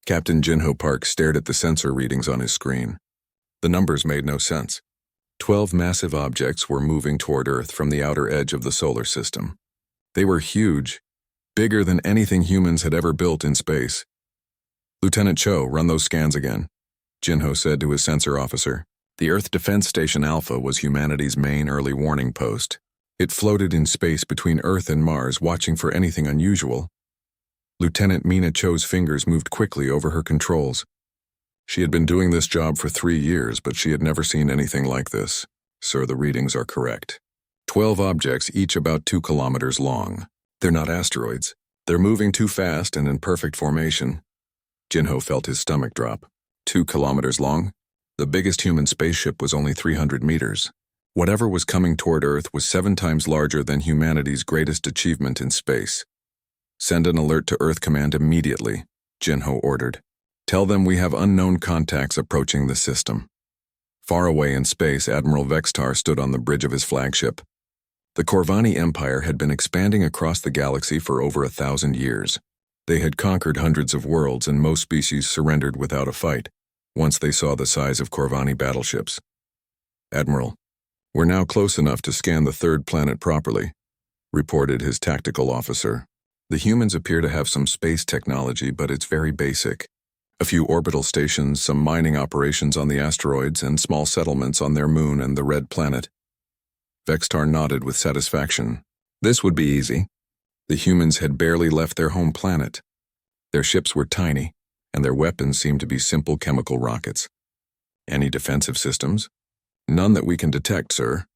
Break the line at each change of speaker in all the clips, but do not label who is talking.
Captain Jinho Park stared at the sensor readings on his screen. The numbers made no sense. 12 massive objects were moving toward Earth from the outer edge of the solar system. They were huge, bigger than anything humans had ever built in space. "Lieutenant Cho, run those scans again," Jinho said to his sensor officer. The Earth Defense Station Alpha was humanity's main early warning post. It floated in space between Earth and Mars, watching for anything unusual. Lieutenant Mina Cho's fingers moved quickly over her controls. She had been doing this job for 3 years, but she had never seen anything like this. "Sir, the readings are correct. 12 objects, each about 2 kilometers long. They're not asteroids. They're moving too fast and in perfect formation." Jinho felt his stomach drop. 2 kilometers long? The biggest human spaceship was only 300 meters. Whatever was coming toward Earth was 7 times larger than humanity's greatest achievement in space. "Send an alert to Earth Command immediately," Jinho ordered. "Tell them we have unknown contacts approaching the system." Far away in space, Admiral Vextar stood on the bridge of his flagship. The Corvani Empire had been expanding across the galaxy for over 1,000 years. They had conquered hundreds of worlds, and most species surrendered without a fight, once they saw the size of Corvani battleships. "Admiral, we're now close enough to scan the 3rd planet properly," reported his tactical officer. "The humans appear to have some space technology, but it's very basic. A few orbital stations, some mining operations on the asteroids, and small settlements on their moon and the Red Planet." Vextar nodded with satisfaction. This would be easy. The humans had barely left their home planet. Their ships were tiny, and their weapons seemed to be simple chemical rockets. "Any defensive systems?" "None that we can detect, sir.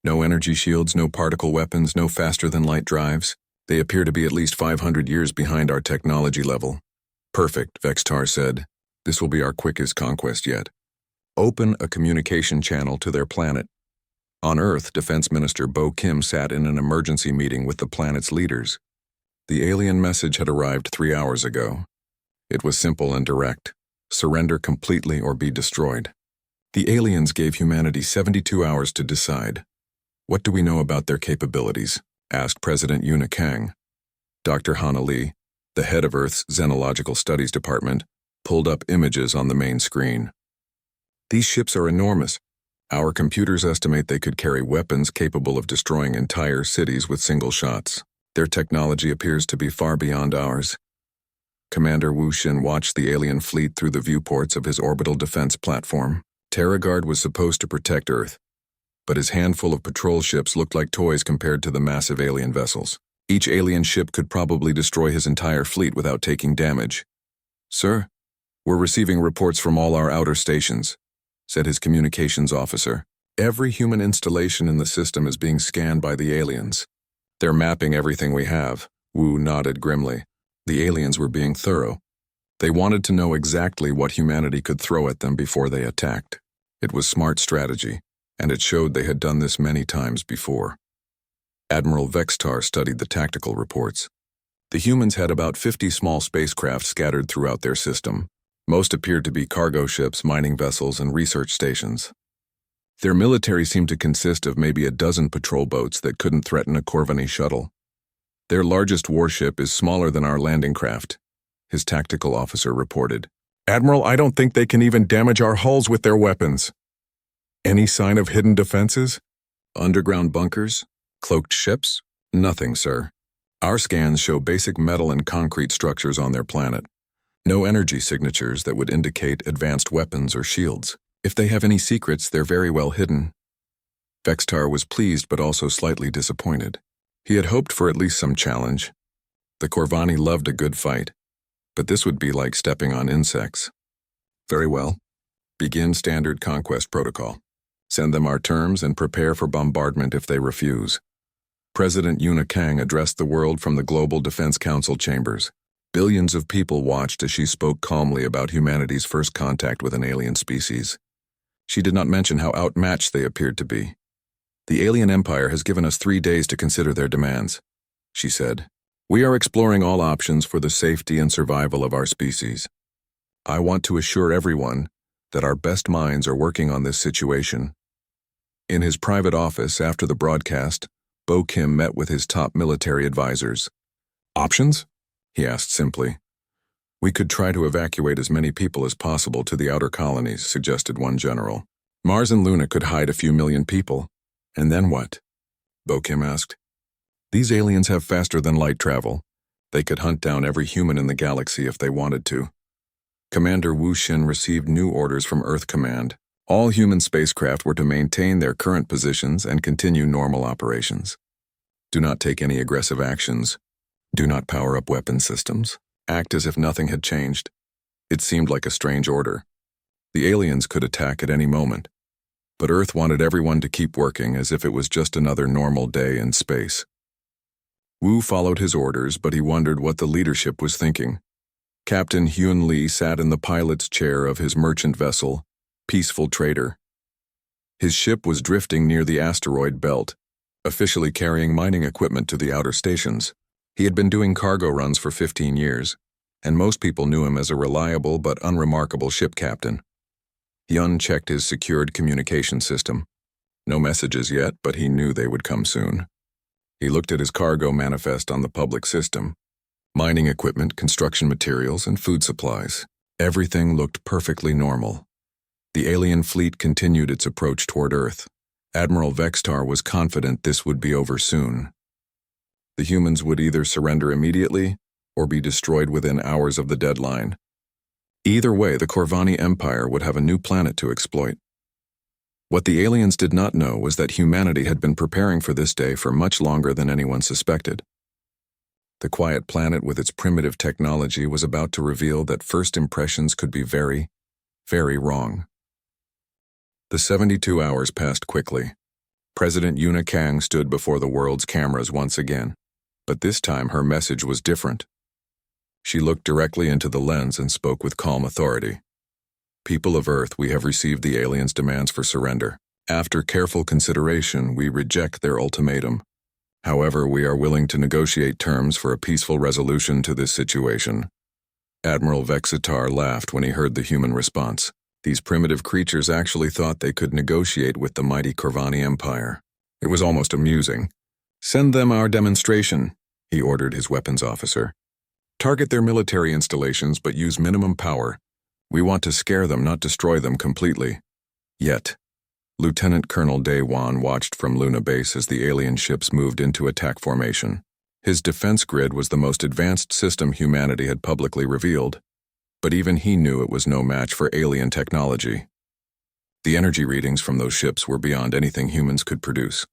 No energy shields, no particle weapons, no faster-than-light drives. They appear to be at least 500 years behind our technology level." "Perfect," Vextar said. "This will be our quickest conquest yet. Open a communication channel to their planet." On Earth, Defense Minister Bo Kim sat in an emergency meeting with the planet's leaders. The alien message had arrived 3 hours ago. It was simple and direct. Surrender completely or be destroyed. The aliens gave humanity 72 hours to decide. "What do we know about their capabilities?" asked President Yuna Kang. Dr. Hana Lee, the head of Earth's Xenological Studies Department, pulled up images on the main screen. "These ships are enormous. Our computers estimate they could carry weapons capable of destroying entire cities with single shots. Their technology appears to be far beyond ours." Commander Wu Xin watched the alien fleet through the viewports of his orbital defense platform. Terragard was supposed to protect Earth, but his handful of patrol ships looked like toys compared to the massive alien vessels. Each alien ship could probably destroy his entire fleet without taking damage. "Sir, we're receiving reports from all our outer stations," said his communications officer. "Every human installation in the system is being scanned by the aliens. They're mapping everything we have." Wu nodded grimly. The aliens were being thorough. They wanted to know exactly what humanity could throw at them before they attacked. It was smart strategy, and it showed they had done this many times before. Admiral Vextar studied the tactical reports. The humans had about 50 small spacecraft scattered throughout their system. Most appeared to be cargo ships, mining vessels, and research stations. Their military seemed to consist of maybe a dozen patrol boats that couldn't threaten a Corvani shuttle. "Their largest warship is smaller than our landing craft," his tactical officer reported. "Admiral, I don't think they can even damage our hulls with their weapons." "Any sign of hidden defenses? Underground bunkers? Cloaked ships?" "Nothing, sir. Our scans show basic metal and concrete structures on their planet. No energy signatures that would indicate advanced weapons or shields. If they have any secrets, they're very well hidden." Vextar was pleased but also slightly disappointed. He had hoped for at least some challenge. The Corvani loved a good fight, but this would be like stepping on insects. "Very well. Begin standard conquest protocol. Send them our terms and prepare for bombardment if they refuse." President Yuna Kang addressed the world from the Global Defense Council chambers. Billions of people watched as she spoke calmly about humanity's first contact with an alien species. She did not mention how outmatched they appeared to be. "The alien empire has given us 3 days to consider their demands," she said. "We are exploring all options for the safety and survival of our species. I want to assure everyone that our best minds are working on this situation." In his private office after the broadcast, Bo Kim met with his top military advisors. "Options?" he asked simply. We could try to evacuate as many people as possible to the outer colonies, suggested one general. Mars and Luna could hide a few million people. And then what? Bo Kim asked. These aliens have faster than light travel. They could hunt down every human in the galaxy if they wanted to. Commander Wu Xin received new orders from Earth Command. All human spacecraft were to maintain their current positions and continue normal operations. Do not take any aggressive actions. Do not power up weapon systems. Act as if nothing had changed. It seemed like a strange order. The aliens could attack at any moment. But Earth wanted everyone to keep working as if it was just another normal day in space. Wu followed his orders, but he wondered what the leadership was thinking. Captain Hyun Lee sat in the pilot's chair of his merchant vessel, Peaceful Trader. His ship was drifting near the asteroid belt, officially carrying mining equipment to the outer stations. He had been doing cargo runs for 15 years, and most people knew him as a reliable but unremarkable ship captain. Hyun checked his secured communication system. No messages yet, but he knew they would come soon. He looked at his cargo manifest on the public system. Mining equipment, construction materials, and food supplies. Everything looked perfectly normal. The alien fleet continued its approach toward Earth. Admiral Vextar was confident this would be over soon. The humans would either surrender immediately or be destroyed within hours of the deadline. Either way, the Corvani Empire would have a new planet to exploit. What the aliens did not know was that humanity had been preparing for this day for much longer than anyone suspected. The quiet planet with its primitive technology was about to reveal that first impressions could be very, very wrong. The 72 hours passed quickly. President Yuna Kang stood before the world's cameras once again, but this time her message was different. She looked directly into the lens and spoke with calm authority. People of Earth, we have received the aliens' demands for surrender. After careful consideration, we reject their ultimatum. However, we are willing to negotiate terms for a peaceful resolution to this situation. Admiral Vexitar laughed when he heard the human response. These primitive creatures actually thought they could negotiate with the mighty Corvani Empire. It was almost amusing. Send them our demonstration, he ordered his weapons officer. Target their military installations, but use minimum power. We want to scare them, not destroy them completely. Yet, Lieutenant Colonel Dae-Wan watched from Luna Base as the alien ships moved into attack formation. His defense grid was the most advanced system humanity had publicly revealed, but even he knew it was no match for alien technology. The energy readings from those ships were beyond anything humans could produce.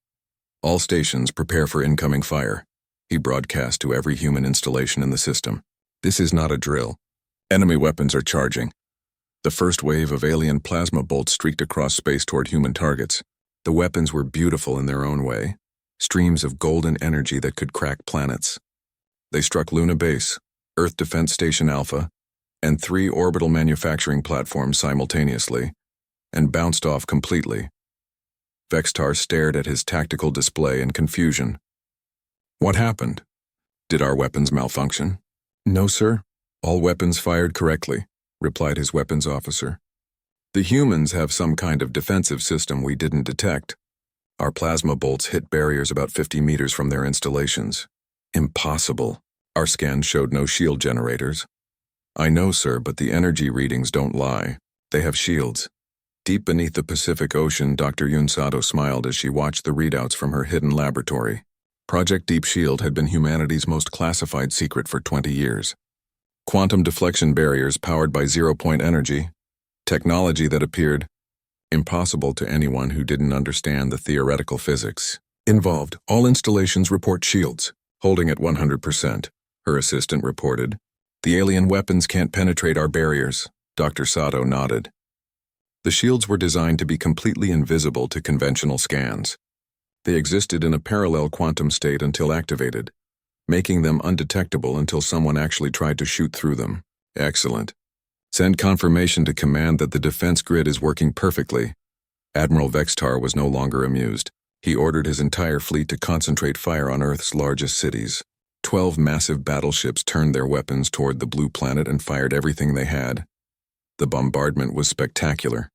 All stations prepare for incoming fire, he broadcast to every human installation in the system. This is not a drill. Enemy weapons are charging. The first wave of alien plasma bolts streaked across space toward human targets. The weapons were beautiful in their own way, streams of golden energy that could crack planets. They struck Luna Base, Earth Defense Station Alpha, and 3 orbital manufacturing platforms simultaneously, and bounced off completely. Vextar stared at his tactical display in confusion. What happened? Did our weapons malfunction? No, sir. All weapons fired correctly, replied his weapons officer. The humans have some kind of defensive system we didn't detect. Our plasma bolts hit barriers about 50 meters from their installations. Impossible. Our scans showed no shield generators. I know, sir, but the energy readings don't lie. They have shields. Deep beneath the Pacific Ocean, Dr. Yun Sato smiled as she watched the readouts from her hidden laboratory. Project Deep Shield had been humanity's most classified secret for 20 years. Quantum deflection barriers powered by zero-point energy, technology that appeared impossible to anyone who didn't understand the theoretical physics involved. All installations report shields, holding at 100%, her assistant reported. The alien weapons can't penetrate our barriers, Dr. Sato nodded. The shields were designed to be completely invisible to conventional scans. They existed in a parallel quantum state until activated, making them undetectable until someone actually tried to shoot through them. Excellent. Send confirmation to command that the defense grid is working perfectly. Admiral Vextar was no longer amused. He ordered his entire fleet to concentrate fire on Earth's largest cities. 12 massive battleships turned their weapons toward the blue planet and fired everything they had. The bombardment was spectacular.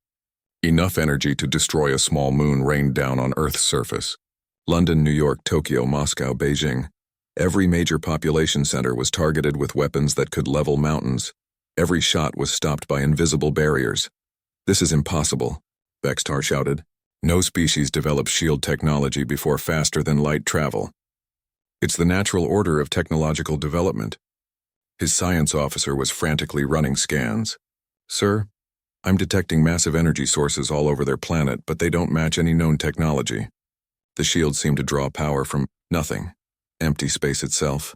Enough energy to destroy a small moon rained down on Earth's surface. London, New York, Tokyo, Moscow, Beijing. Every major population center was targeted with weapons that could level mountains, Every shot was stopped by invisible barriers. "This is impossible," Vextar shouted. "No species develops shield technology before faster-than-light travel. It's the natural order of technological development." His science officer was frantically running scans. "Sir, I'm detecting massive energy sources all over their planet, but they don't match any known technology. The shields seem to draw power from nothing. Empty space itself."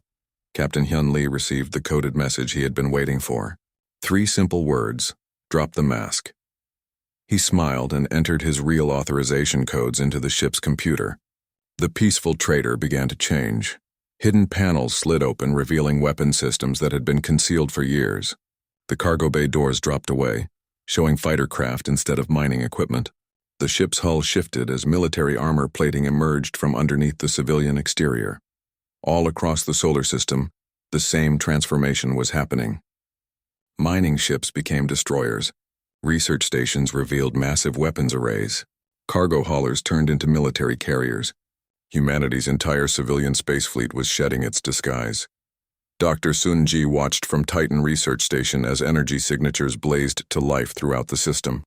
Captain Hyun Lee received the coded message he had been waiting for. 3 simple words: "Drop the mask." He smiled and entered his real authorization codes into the ship's computer. The peaceful trader began to change. Hidden panels slid open, revealing weapon systems that had been concealed for years. The cargo bay doors dropped away, showing fighter craft instead of mining equipment. The ship's hull shifted as military armor plating emerged from underneath the civilian exterior. All across the solar system, the same transformation was happening. Mining ships became destroyers. Research stations revealed massive weapons arrays. Cargo haulers turned into military carriers. Humanity's entire civilian space fleet was shedding its disguise. Dr. Sun Ji watched from Titan Research Station as energy signatures blazed to life throughout the system.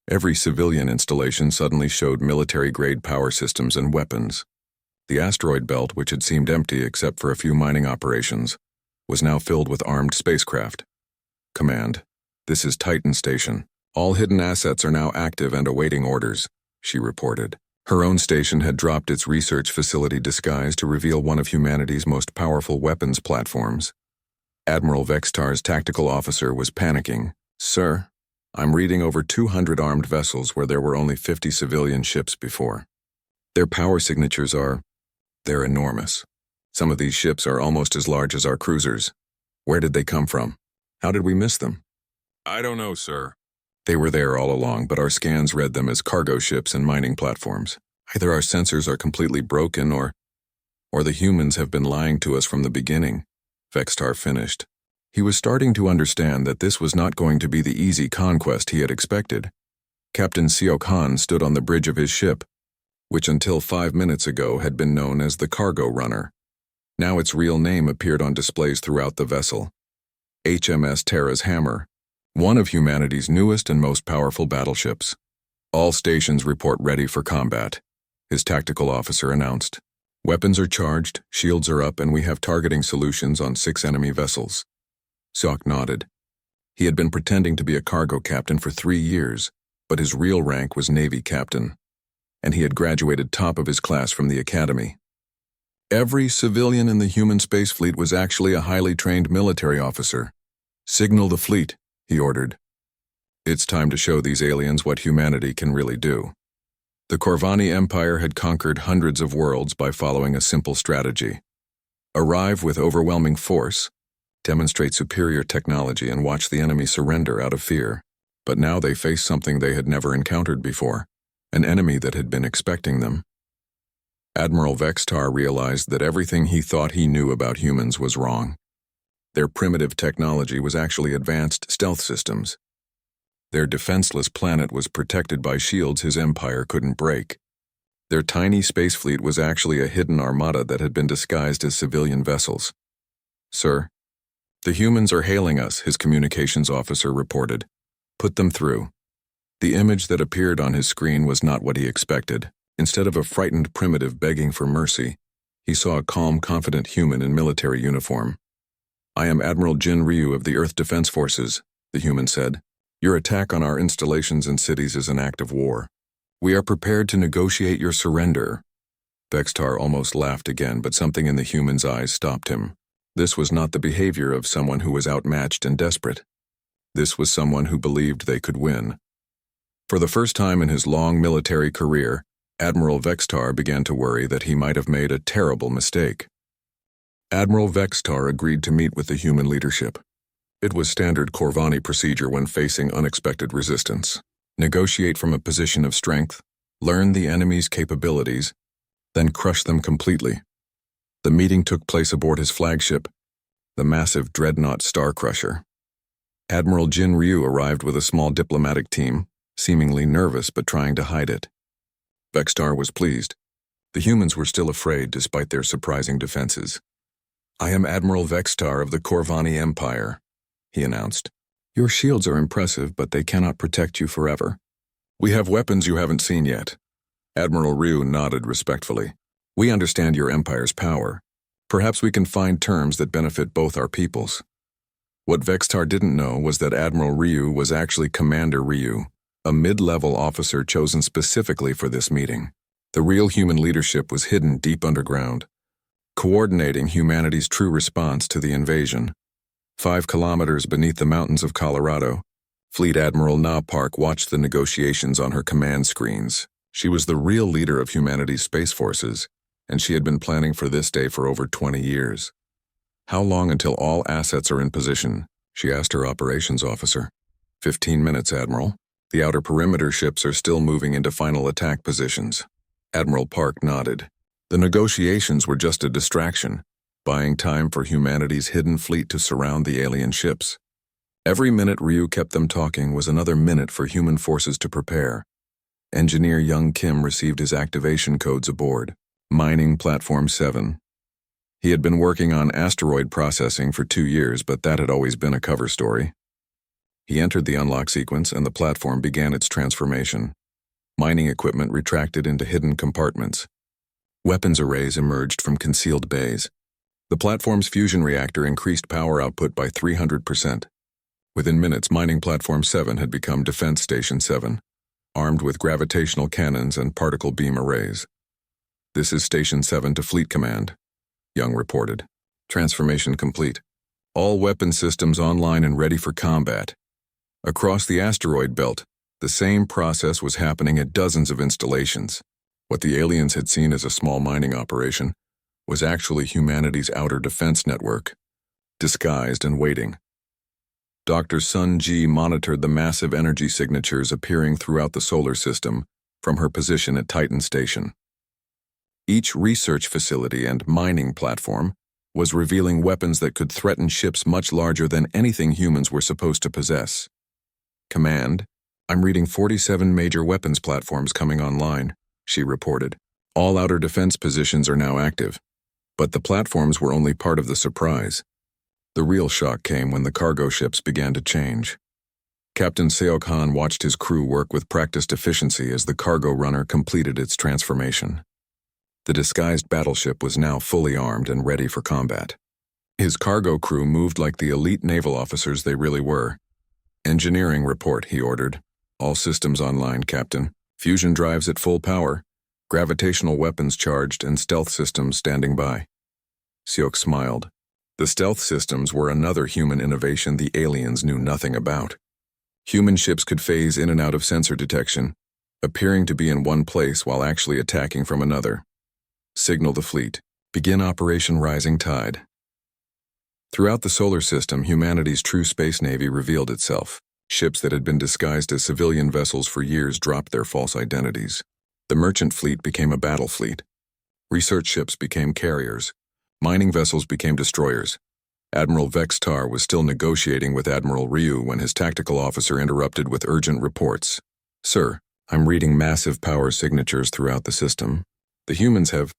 Every civilian installation suddenly showed military-grade power systems and weapons. The asteroid belt, which had seemed empty except for a few mining operations, was now filled with armed spacecraft. "Command, this is Titan Station. All hidden assets are now active and awaiting orders," she reported. Her own station had dropped its research facility disguise to reveal one of humanity's most powerful weapons platforms. Admiral Vextar's tactical officer was panicking. "Sir, I'm reading over 200 armed vessels where there were only 50 civilian ships before. Their power signatures they're enormous. Some of these ships are almost as large as our cruisers. Where did they come from? How did we miss them?" "I don't know, sir. They were there all along, but our scans read them as cargo ships and mining platforms. Either our sensors are completely broken or the humans have been lying to us from the beginning," Vextar finished. He was starting to understand that this was not going to be the easy conquest he had expected. Captain Seok Han stood on the bridge of his ship, which until 5 minutes ago had been known as the Cargo Runner. Now its real name appeared on displays throughout the vessel. HMS Terra's Hammer, one of humanity's newest and most powerful battleships. "All stations report ready for combat," his tactical officer announced. "Weapons are charged, shields are up, and we have targeting solutions on 6 enemy vessels." Seok nodded. He had been pretending to be a cargo captain for 3 years, but his real rank was Navy captain, and he had graduated top of his class from the academy. Every civilian in the human space fleet was actually a highly trained military officer. "Signal the fleet," he ordered. "It's time to show these aliens what humanity can really do." The Corvani Empire had conquered hundreds of worlds by following a simple strategy. Arrive with overwhelming force, demonstrate superior technology, and watch the enemy surrender out of fear. But now they faced something they had never encountered before, an enemy that had been expecting them. Admiral Vextar realized that everything he thought he knew about humans was wrong. Their primitive technology was actually advanced stealth systems. Their defenseless planet was protected by shields his empire couldn't break. Their tiny space fleet was actually a hidden armada that had been disguised as civilian vessels. "Sir, the humans are hailing us," his communications officer reported. "Put them through." The image that appeared on his screen was not what he expected. Instead of a frightened primitive begging for mercy, he saw a calm, confident human in military uniform. "I am Admiral Jin Ryu of the Earth Defense Forces," the human said. "Your attack on our installations and cities is an act of war. We are prepared to negotiate your surrender." Vextar almost laughed again, but something in the human's eyes stopped him. This was not the behavior of someone who was outmatched and desperate. This was someone who believed they could win. For the first time in his long military career, Admiral Vextar began to worry that he might have made a terrible mistake. Admiral Vextar agreed to meet with the human leadership. It was standard Corvani procedure when facing unexpected resistance. Negotiate from a position of strength, learn the enemy's capabilities, then crush them completely. The meeting took place aboard his flagship, the massive dreadnought Star Crusher. Admiral Jin Ryu arrived with a small diplomatic team, seemingly nervous but trying to hide it. Vextar was pleased. The humans were still afraid despite their surprising defenses. "I am Admiral Vextar of the Corvani Empire," he announced. Your shields are impressive, but they cannot protect you forever. We have weapons you haven't seen yet. Admiral Ryu nodded respectfully. We understand your empire's power. Perhaps we can find terms that benefit both our peoples. What Vextar didn't know was that Admiral Ryu was actually Commander Ryu, a mid-level officer chosen specifically for this meeting. The real human leadership was hidden deep underground, coordinating humanity's true response to the invasion. 5 kilometers beneath the mountains of Colorado, Fleet Admiral Na Park watched the negotiations on her command screens. She was the real leader of humanity's space forces, and she had been planning for this day for over 20 years. How long until all assets are in position? She asked her operations officer. 15 minutes, Admiral. The outer perimeter ships are still moving into final attack positions. Admiral Park nodded. The negotiations were just a distraction, buying time for humanity's hidden fleet to surround the alien ships. Every minute Ryu kept them talking was another minute for human forces to prepare. Engineer Young Kim received his activation codes aboard. Mining Platform 7. He had been working on asteroid processing for 2 years, but that had always been a cover story. He entered the unlock sequence and the platform began its transformation. Mining equipment retracted into hidden compartments. Weapons arrays emerged from concealed bays. The platform's fusion reactor increased power output by 300%. Within minutes, Mining Platform 7 had become Defense Station 7, armed with gravitational cannons and particle beam arrays. This is Station 7 to Fleet Command, Young reported. Transformation complete. All weapon systems online and ready for combat. Across the asteroid belt, the same process was happening at dozens of installations. What the aliens had seen as a small mining operation was actually humanity's outer defense network, disguised and waiting. Dr. Sun Ji monitored the massive energy signatures appearing throughout the solar system from her position at Titan Station. Each research facility and mining platform was revealing weapons that could threaten ships much larger than anything humans were supposed to possess. Command, I'm reading 47 major weapons platforms coming online, she reported. All outer defense positions are now active, but the platforms were only part of the surprise. The real shock came when the cargo ships began to change. Captain Seo Khan watched his crew work with practiced efficiency as the cargo runner completed its transformation. The disguised battleship was now fully armed and ready for combat. His cargo crew moved like the elite naval officers they really were. Engineering report, he ordered. All systems online, Captain. Fusion drives at full power. Gravitational weapons charged and stealth systems standing by. Seok smiled. The stealth systems were another human innovation the aliens knew nothing about. Human ships could phase in and out of sensor detection, appearing to be in one place while actually attacking from another. Signal the fleet. Begin Operation Rising Tide. Throughout the solar system, humanity's true space navy revealed itself. Ships that had been disguised as civilian vessels for years dropped their false identities. The merchant fleet became a battle fleet. Research ships became carriers. Mining vessels became destroyers. Admiral Vextar was still negotiating with Admiral Ryu when his tactical officer interrupted with urgent reports. Sir, I'm reading massive power signatures throughout the system. The humans have...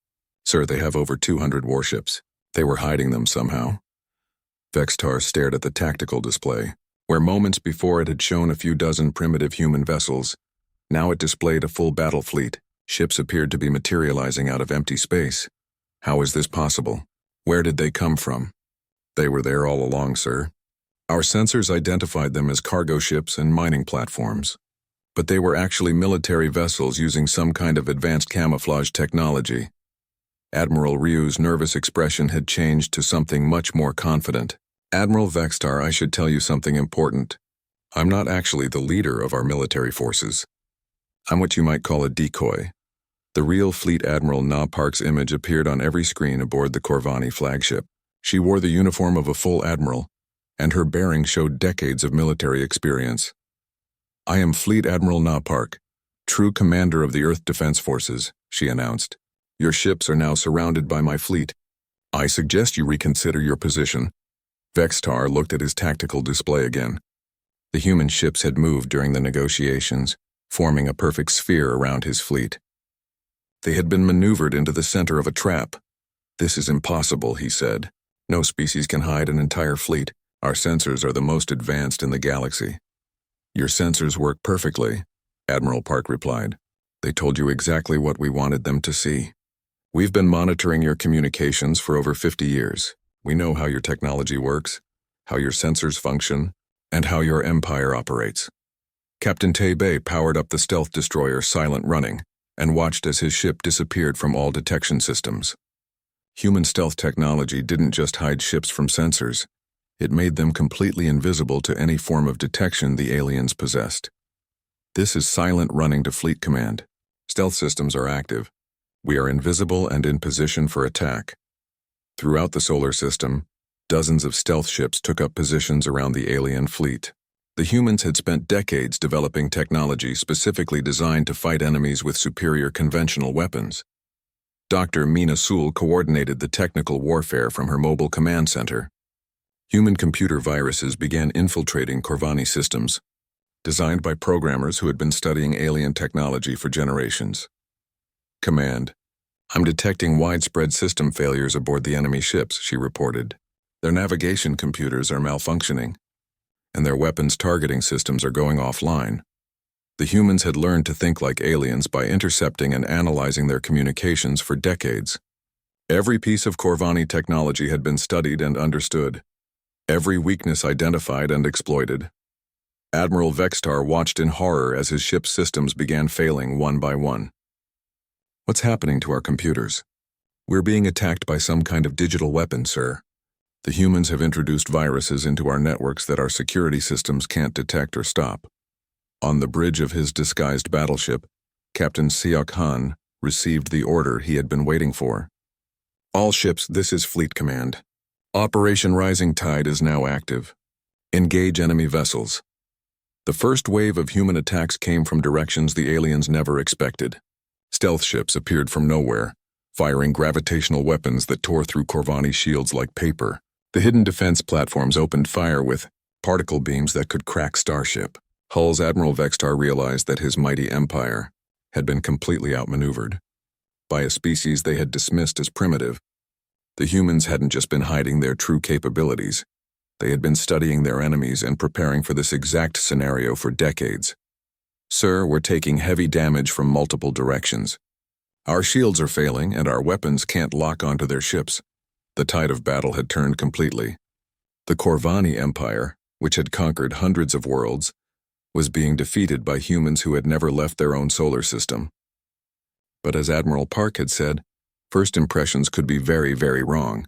Sir, they have over 200 warships. They were hiding them somehow. Vextar stared at the tactical display. Where moments before it had shown a few dozen primitive human vessels, now it displayed a full battle fleet. Ships appeared to be materializing out of empty space. How is this possible? Where did they come from? They were there all along, sir. Our sensors identified them as cargo ships and mining platforms. But they were actually military vessels using some kind of advanced camouflage technology. Admiral Ryu's nervous expression had changed to something much more confident. Admiral Vextar, I should tell you something important. I'm not actually the leader of our military forces. I'm what you might call a decoy. The real Fleet Admiral Na Park's image appeared on every screen aboard the Corvani flagship. She wore the uniform of a full admiral, and her bearing showed decades of military experience. I am Fleet Admiral Na Park, true commander of the Earth Defense Forces, she announced. Your ships are now surrounded by my fleet. I suggest you reconsider your position. Vextar looked at his tactical display again. The human ships had moved during the negotiations, forming a perfect sphere around his fleet. They had been maneuvered into the center of a trap. This is impossible, he said. No species can hide an entire fleet. Our sensors are the most advanced in the galaxy. Your sensors work perfectly, Admiral Park replied. They told you exactly what we wanted them to see. We've been monitoring your communications for over 50 years. We know how your technology works, how your sensors function, and how your empire operates. Captain Bei powered up the stealth destroyer Silent Running and watched as his ship disappeared from all detection systems. Human stealth technology didn't just hide ships from sensors. It made them completely invisible to any form of detection the aliens possessed. This is Silent Running to Fleet Command. Stealth systems are active. We are invisible and in position for attack. Throughout the solar system, dozens of stealth ships took up positions around the alien fleet. The humans had spent decades developing technology specifically designed to fight enemies with superior conventional weapons. Dr. Mina Sewell coordinated the technical warfare from her mobile command center. Human computer viruses began infiltrating Corvani systems, designed by programmers who had been studying alien technology for generations. Command: I'm detecting widespread system failures aboard the enemy ships, she reported. Their navigation computers are malfunctioning, and their weapons targeting systems are going offline. The humans had learned to think like aliens by intercepting and analyzing their communications for decades. Every piece of Corvani technology had been studied and understood. Every weakness identified and exploited. Admiral Vextar watched in horror as his ship's systems began failing one by one. What's happening to our computers? We're being attacked by some kind of digital weapon, sir. The humans have introduced viruses into our networks that our security systems can't detect or stop. On the bridge of his disguised battleship, Captain Seok Han received the order he had been waiting for. All ships, this is Fleet Command. Operation Rising Tide is now active. Engage enemy vessels. The first wave of human attacks came from directions the aliens never expected. Stealth ships appeared from nowhere, firing gravitational weapons that tore through Corvani shields like paper. The hidden defense platforms opened fire with particle beams that could crack Starship. Hull's Admiral Vextar realized that his mighty empire had been completely outmaneuvered by a species they had dismissed as primitive. The humans hadn't just been hiding their true capabilities. They had been studying their enemies and preparing for this exact scenario for decades. Sir, we're taking heavy damage from multiple directions. Our shields are failing and our weapons can't lock onto their ships. The tide of battle had turned completely. The Corvani Empire, which had conquered hundreds of worlds, was being defeated by humans who had never left their own solar system. But as Admiral Park had said, first impressions could be very, very wrong.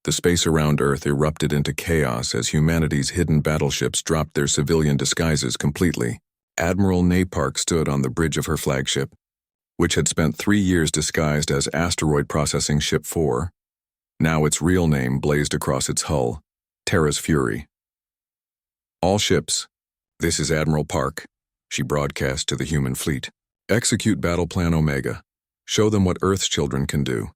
The space around Earth erupted into chaos as humanity's hidden battleships dropped their civilian disguises completely. Admiral Park stood on the bridge of her flagship, which had spent 3 years disguised as Asteroid Processing Ship 4. Now its real name blazed across its hull, Terra's Fury. All ships, this is Admiral Park, she broadcast to the human fleet. Execute Battle Plan Omega. Show them what Earth's children can do.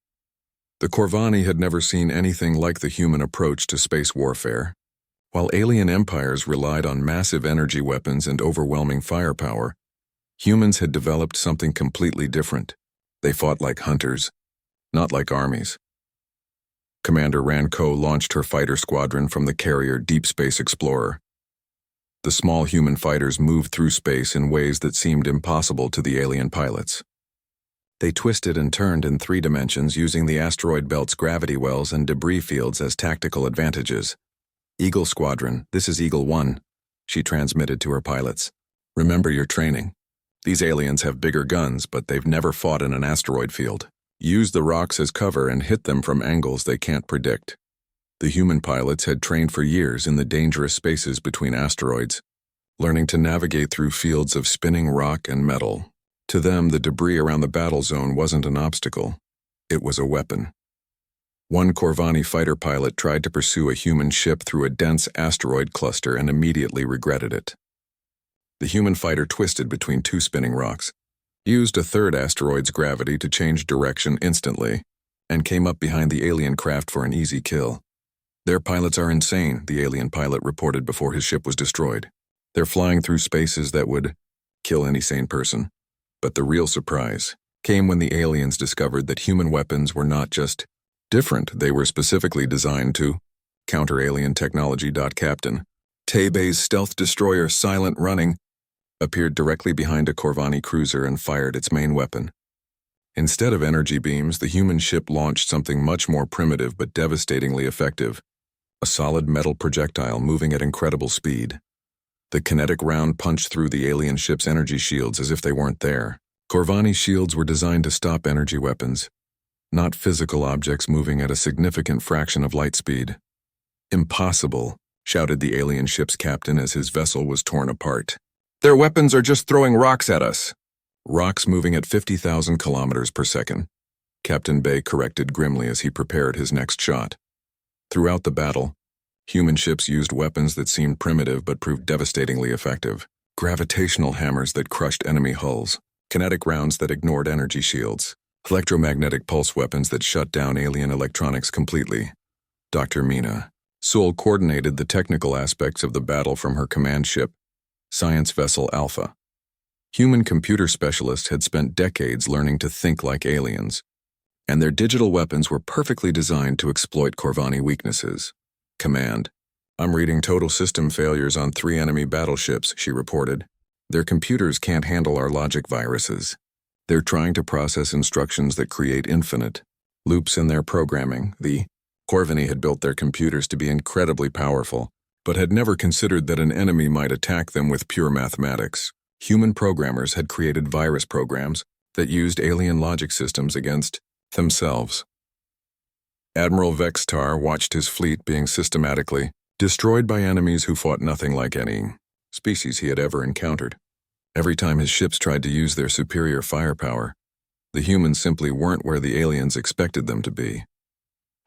The Corvani had never seen anything like the human approach to space warfare. While alien empires relied on massive energy weapons and overwhelming firepower, humans had developed something completely different. They fought like hunters, not like armies. Commander Ranko launched her fighter squadron from the carrier Deep Space Explorer. The small human fighters moved through space in ways that seemed impossible to the alien pilots. They twisted and turned in 3 dimensions using the asteroid belt's gravity wells and debris fields as tactical advantages. Eagle Squadron, this is Eagle 1, she transmitted to her pilots. Remember your training. These aliens have bigger guns, but they've never fought in an asteroid field. Use the rocks as cover and hit them from angles they can't predict. The human pilots had trained for years in the dangerous spaces between asteroids, learning to navigate through fields of spinning rock and metal. To them, the debris around the battle zone wasn't an obstacle. It was a weapon. One Corvani fighter pilot tried to pursue a human ship through a dense asteroid cluster and immediately regretted it. The human fighter twisted between 2 spinning rocks, used a third asteroid's gravity to change direction instantly, and came up behind the alien craft for an easy kill. Their pilots are insane, the alien pilot reported before his ship was destroyed. They're flying through spaces that would kill any sane person. But the real surprise came when the aliens discovered that human weapons were not just different, they were specifically designed to Counter-alien technology. Captain Tebey's stealth destroyer Silent Running appeared directly behind a Corvani cruiser and fired its main weapon. Instead of energy beams, the human ship launched something much more primitive but devastatingly effective, a solid metal projectile moving at incredible speed. The kinetic round punched through the alien ship's energy shields as if they weren't there. Corvani's shields were designed to stop energy weapons, not physical objects moving at a significant fraction of light speed. "Impossible," shouted the alien ship's captain as his vessel was torn apart. "Their weapons are just throwing rocks at us." "Rocks moving at 50,000 kilometers per second," Captain Bay corrected grimly as he prepared his next shot. Throughout the battle, human ships used weapons that seemed primitive but proved devastatingly effective. Gravitational hammers that crushed enemy hulls, kinetic rounds that ignored energy shields, electromagnetic pulse weapons that shut down alien electronics completely. Dr. Mina Sewell coordinated the technical aspects of the battle from her command ship, Science Vessel Alpha. Human computer specialists had spent decades learning to think like aliens, and their digital weapons were perfectly designed to exploit Corvani weaknesses. "Command, I'm reading total system failures on 3 enemy battleships," she reported. "Their computers can't handle our logic viruses. They're trying to process instructions that create infinite loops in their programming." The Corvani had built their computers to be incredibly powerful, but had never considered that an enemy might attack them with pure mathematics. Human programmers had created virus programs that used alien logic systems against themselves. Admiral Vextar watched his fleet being systematically destroyed by enemies who fought nothing like any species he had ever encountered. Every time his ships tried to use their superior firepower, the humans simply weren't where the aliens expected them to be.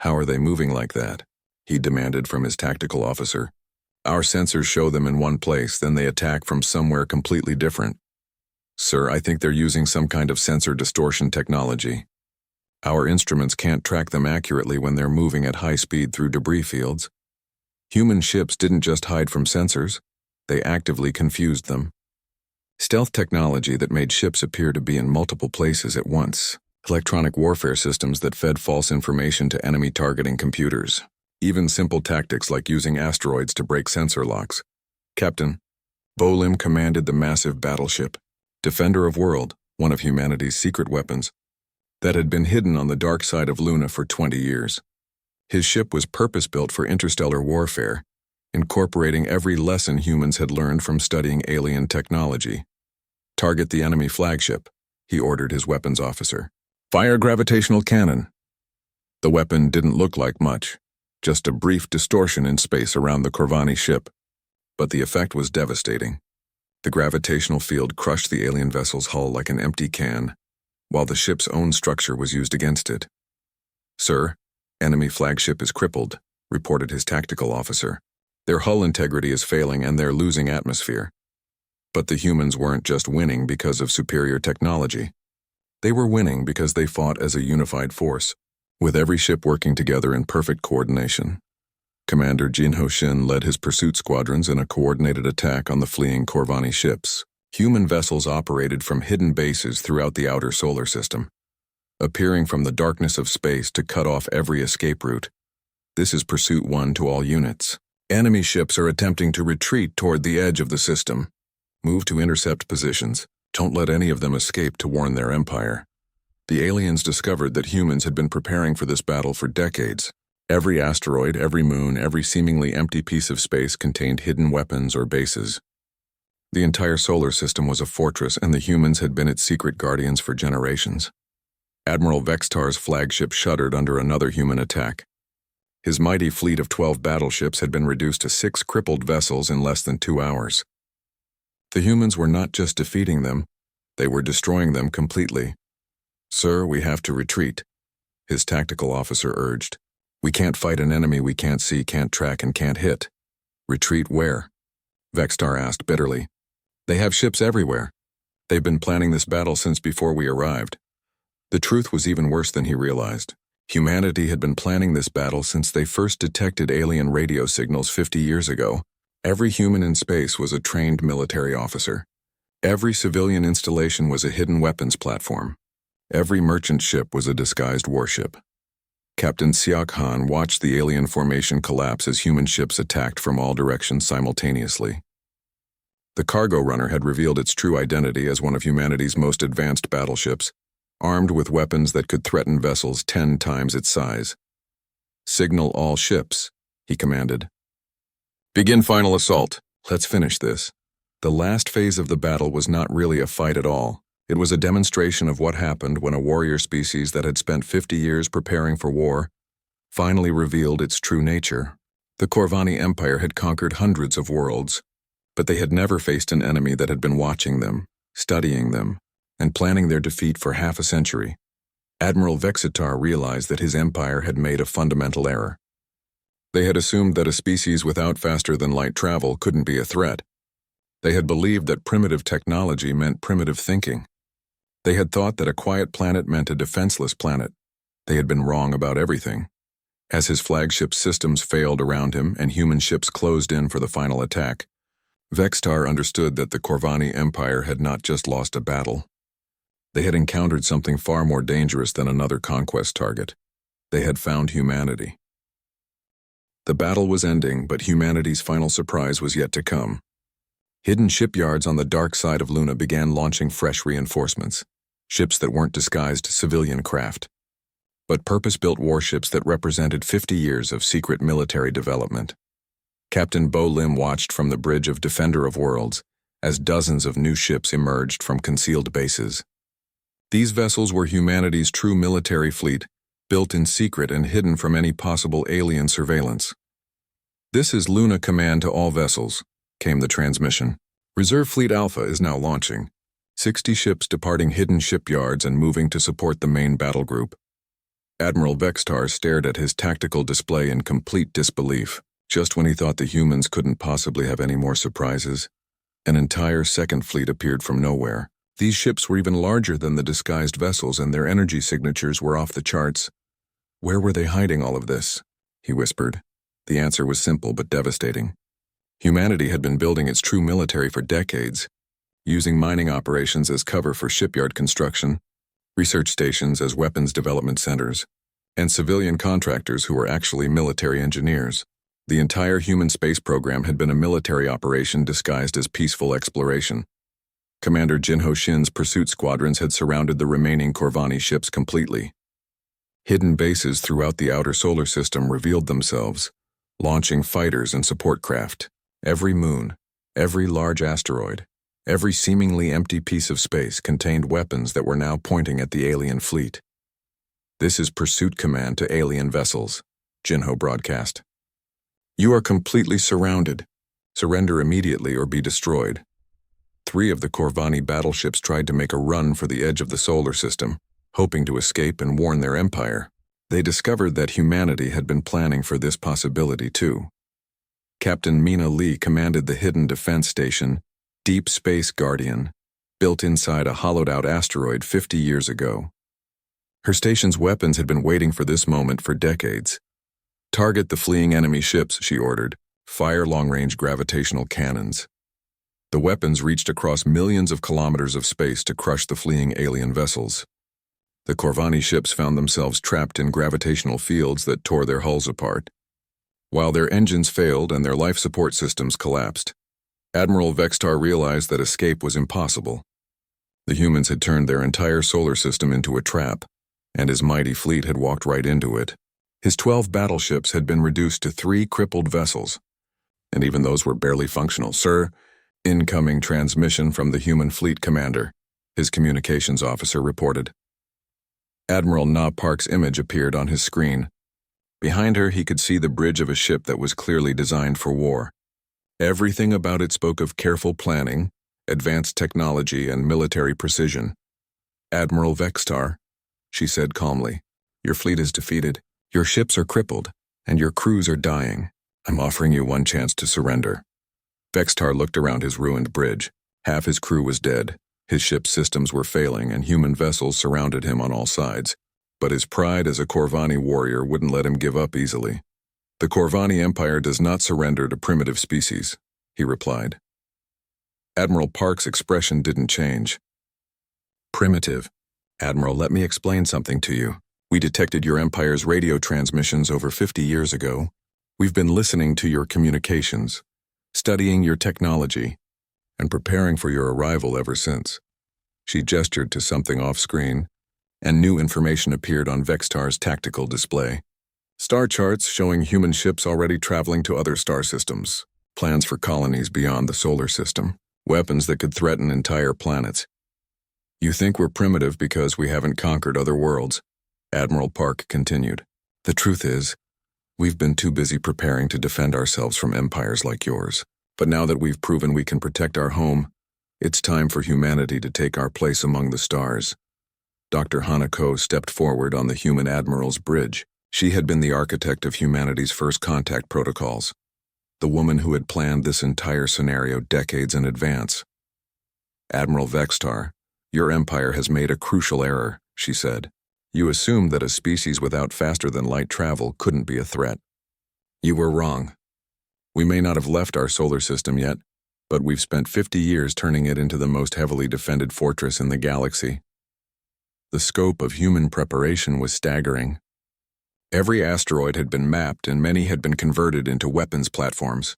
"How are they moving like that?" he demanded from his tactical officer. "Our sensors show them in one place, then they attack from somewhere completely different." "Sir, I think they're using some kind of sensor distortion technology. Our instruments can't track them accurately when they're moving at high speed through debris fields." Human ships didn't just hide from sensors, they actively confused them. Stealth technology that made ships appear to be in multiple places at once. Electronic warfare systems that fed false information to enemy targeting computers. Even simple tactics like using asteroids to break sensor locks. Captain Bolim commanded the massive battleship, Defender of World, one of humanity's secret weapons, that had been hidden on the dark side of Luna for 20 years. His ship was purpose-built for interstellar warfare, incorporating every lesson humans had learned from studying alien technology. "Target the enemy flagship," he ordered his weapons officer. "Fire gravitational cannon." The weapon didn't look like much, just a brief distortion in space around the Corvani ship, but the effect was devastating. The gravitational field crushed the alien vessel's hull like an empty can, while the ship's own structure was used against it. "Sir, enemy flagship is crippled," reported his tactical officer. "Their hull integrity is failing and they're losing atmosphere." But the humans weren't just winning because of superior technology. They were winning because they fought as a unified force, with every ship working together in perfect coordination. Commander Jin Ho-shin led his pursuit squadrons in a coordinated attack on the fleeing Corvani ships. Human vessels operated from hidden bases throughout the outer solar system, appearing from the darkness of space to cut off every escape route. This is Pursuit 1 to all units. Enemy ships are attempting to retreat toward the edge of the system. Move to intercept positions. Don't let any of them escape to warn their empire. The aliens discovered that humans had been preparing for this battle for decades. Every asteroid, every moon, every seemingly empty piece of space contained hidden weapons or bases. The entire solar system was a fortress, and the humans had been its secret guardians for generations. Admiral Vextar's flagship shuddered under another human attack. His mighty fleet of 12 battleships had been reduced to 6 crippled vessels in less than 2 hours. The humans were not just defeating them, they were destroying them completely. "Sir, we have to retreat," his tactical officer urged. "We can't fight an enemy we can't see, can't track, and can't hit." "Retreat where?" Vextar asked bitterly. "They have ships everywhere. They've been planning this battle since before we arrived." The truth was even worse than he realized. Humanity had been planning this battle since they first detected alien radio signals 50 years ago. Every human in space was a trained military officer. Every civilian installation was a hidden weapons platform. Every merchant ship was a disguised warship. Captain Siak Han watched the alien formation collapse as human ships attacked from all directions simultaneously. The cargo runner had revealed its true identity as one of humanity's most advanced battleships, armed with weapons that could threaten vessels 10 times its size. "Signal all ships," he commanded. "Begin final assault. Let's finish this." The last phase of the battle was not really a fight at all. It was a demonstration of what happened when a warrior species that had spent 50 years preparing for war finally revealed its true nature. The Corvani Empire had conquered hundreds of worlds, but they had never faced an enemy that had been watching them, studying them, and planning their defeat for half a century. Admiral Vexitar realized that his empire had made a fundamental error. They had assumed that a species without faster-than-light travel couldn't be a threat. They had believed that primitive technology meant primitive thinking. They had thought that a quiet planet meant a defenseless planet. They had been wrong about everything. As his flagship systems failed around him and human ships closed in for the final attack, Vextar understood that the Corvani Empire had not just lost a battle. They had encountered something far more dangerous than another conquest target. They had found humanity. The battle was ending, but humanity's final surprise was yet to come. Hidden shipyards on the dark side of Luna began launching fresh reinforcements, ships that weren't disguised civilian craft, but purpose-built warships that represented 50 years of secret military development. Captain Bo Lim watched from the bridge of Defender of Worlds as dozens of new ships emerged from concealed bases. These vessels were humanity's true military fleet, built in secret and hidden from any possible alien surveillance. "This is Luna Command to all vessels," came the transmission. "Reserve Fleet Alpha is now launching. 60 ships departing hidden shipyards and moving to support the main battle group." Admiral Vextar stared at his tactical display in complete disbelief. Just when he thought the humans couldn't possibly have any more surprises, an entire second fleet appeared from nowhere. These ships were even larger than the disguised vessels, and their energy signatures were off the charts. "Where were they hiding all of this?" he whispered. The answer was simple but devastating. Humanity had been building its true military for decades, using mining operations as cover for shipyard construction, research stations as weapons development centers, and civilian contractors who were actually military engineers. The entire human space program had been a military operation disguised as peaceful exploration. Commander Jinho Shin's pursuit squadrons had surrounded the remaining Corvani ships completely. Hidden bases throughout the outer solar system revealed themselves, launching fighters and support craft. Every moon, every large asteroid, every seemingly empty piece of space contained weapons that were now pointing at the alien fleet. "This is pursuit command to alien vessels," Jinho broadcast. "You are completely surrounded. Surrender immediately or be destroyed." 3 of the Corvani battleships tried to make a run for the edge of the solar system, hoping to escape and warn their empire. They discovered that humanity had been planning for this possibility too. Captain Mina Lee commanded the hidden defense station, Deep Space Guardian, built inside a hollowed-out asteroid 50 years ago. Her station's weapons had been waiting for this moment for decades. "Target the fleeing enemy ships," she ordered. "Fire long-range gravitational cannons." The weapons reached across millions of kilometers of space to crush the fleeing alien vessels. The Corvani ships found themselves trapped in gravitational fields that tore their hulls apart. While their engines failed and their life support systems collapsed, Admiral Vextar realized that escape was impossible. The humans had turned their entire solar system into a trap, and his mighty fleet had walked right into it. His 12 battleships had been reduced to 3 crippled vessels, and even those were barely functional. "Sir, incoming transmission from the human fleet commander," his communications officer reported. Admiral Na Park's image appeared on his screen. Behind her, he could see the bridge of a ship that was clearly designed for war. Everything about it spoke of careful planning, advanced technology, and military precision. "Admiral Vextar," she said calmly, "your fleet is defeated, your ships are crippled, and your crews are dying. I'm offering you one chance to surrender." Vextar looked around his ruined bridge. Half his crew was dead, his ship's systems were failing, and human vessels surrounded him on all sides. But his pride as a Corvani warrior wouldn't let him give up easily. "The Corvani Empire does not surrender to primitive species," he replied. Admiral Park's expression didn't change. "Primitive. Admiral, let me explain something to you. We detected your Empire's radio transmissions over 50 years ago. We've been listening to your communications, studying your technology, and preparing for your arrival ever since." She gestured to something off-screen, and new information appeared on Vextar's tactical display. Star charts showing human ships already traveling to other star systems, plans for colonies beyond the solar system, weapons that could threaten entire planets. "You think we're primitive because we haven't conquered other worlds," Admiral Park continued. "The truth is, we've been too busy preparing to defend ourselves from empires like yours. But now that we've proven we can protect our home, it's time for humanity to take our place among the stars." Dr. Hanako stepped forward on the human admiral's bridge. She had been the architect of humanity's first contact protocols, the woman who had planned this entire scenario decades in advance. "Admiral Vextar, your empire has made a crucial error," she said. "You assumed that a species without faster-than-light travel couldn't be a threat. You were wrong. We may not have left our solar system yet, but we've spent 50 years turning it into the most heavily defended fortress in the galaxy." The scope of human preparation was staggering. Every asteroid had been mapped and many had been converted into weapons platforms.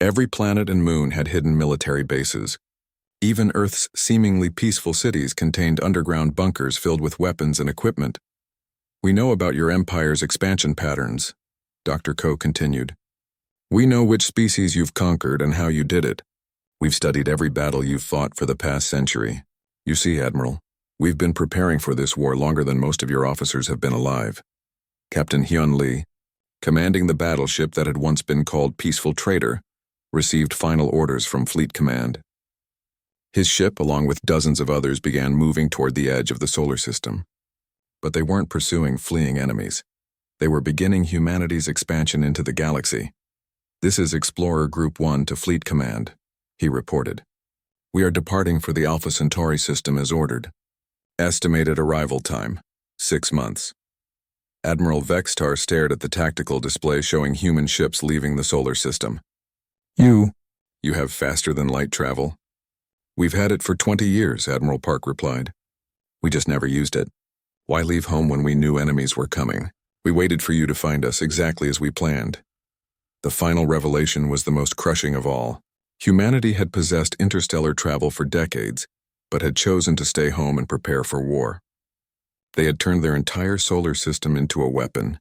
Every planet and moon had hidden military bases. Even Earth's seemingly peaceful cities contained underground bunkers filled with weapons and equipment. "We know about your empire's expansion patterns," Dr. Ko continued. "We know which species you've conquered and how you did it. We've studied every battle you've fought for the past century. You see, Admiral, we've been preparing for this war longer than most of your officers have been alive." Captain Hyun Lee, commanding the battleship that had once been called Peaceful Trader, received final orders from Fleet Command. His ship, along with dozens of others, began moving toward the edge of the solar system. But they weren't pursuing fleeing enemies. They were beginning humanity's expansion into the galaxy. "This is Explorer Group 1 to Fleet Command," he reported. "We are departing for the Alpha Centauri system as ordered. Estimated arrival time, 6 months." Admiral Vextar stared at the tactical display showing human ships leaving the solar system. You have faster-than-light travel?" "We've had it for 20 years, Admiral Park replied. "We just never used it. Why leave home when we knew enemies were coming? We waited for you to find us exactly as we planned." The final revelation was the most crushing of all. Humanity had possessed interstellar travel for decades, but had chosen to stay home and prepare for war. They had turned their entire solar system into a weapon,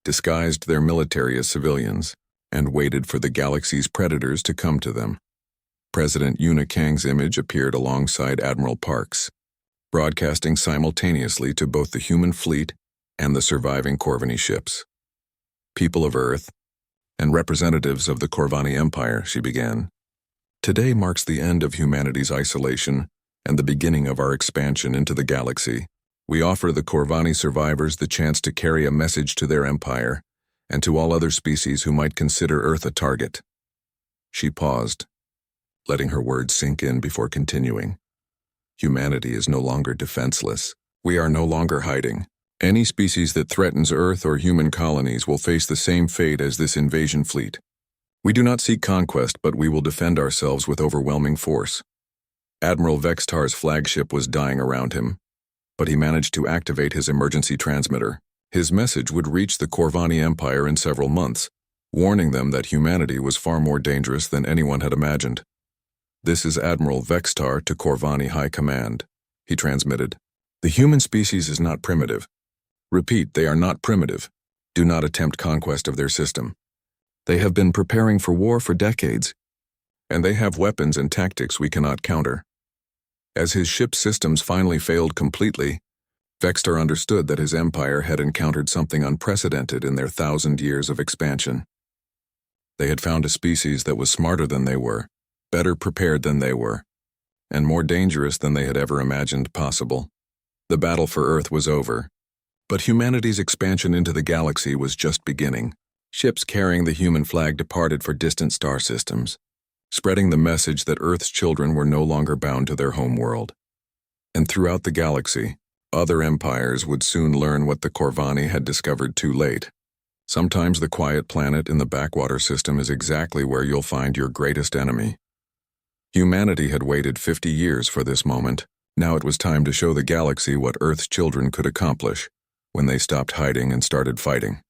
disguised their military as civilians, and waited for the galaxy's predators to come to them. President Yuna Kang's image appeared alongside Admiral Park's, broadcasting simultaneously to both the human fleet and the surviving Corvani ships. "People of Earth, and representatives of the Corvani Empire," she began. "Today marks the end of humanity's isolation and the beginning of our expansion into the galaxy. We offer the Corvani survivors the chance to carry a message to their empire and to all other species who might consider Earth a target." She paused, letting her words sink in before continuing. "Humanity is no longer defenseless. We are no longer hiding. Any species that threatens Earth or human colonies will face the same fate as this invasion fleet. We do not seek conquest, but we will defend ourselves with overwhelming force." Admiral Vextar's flagship was dying around him, but he managed to activate his emergency transmitter. His message would reach the Corvani Empire in several months, warning them that humanity was far more dangerous than anyone had imagined. "This is Admiral Vextar to Corvani High Command," he transmitted. "The human species is not primitive. Repeat, they are not primitive. Do not attempt conquest of their system. They have been preparing for war for decades, and they have weapons and tactics we cannot counter." As his ship's systems finally failed completely, Vextar understood that his empire had encountered something unprecedented in their 1,000 years of expansion. They had found a species that was smarter than they were, better prepared than they were, and more dangerous than they had ever imagined possible. The battle for Earth was over, but humanity's expansion into the galaxy was just beginning. Ships carrying the human flag departed for distant star systems, spreading the message that Earth's children were no longer bound to their home world. And throughout the galaxy, other empires would soon learn what the Corvani had discovered too late. Sometimes the quiet planet in the backwater system is exactly where you'll find your greatest enemy. Humanity had waited 50 years for this moment. Now it was time to show the galaxy what Earth's children could accomplish. when they stopped hiding and started fighting.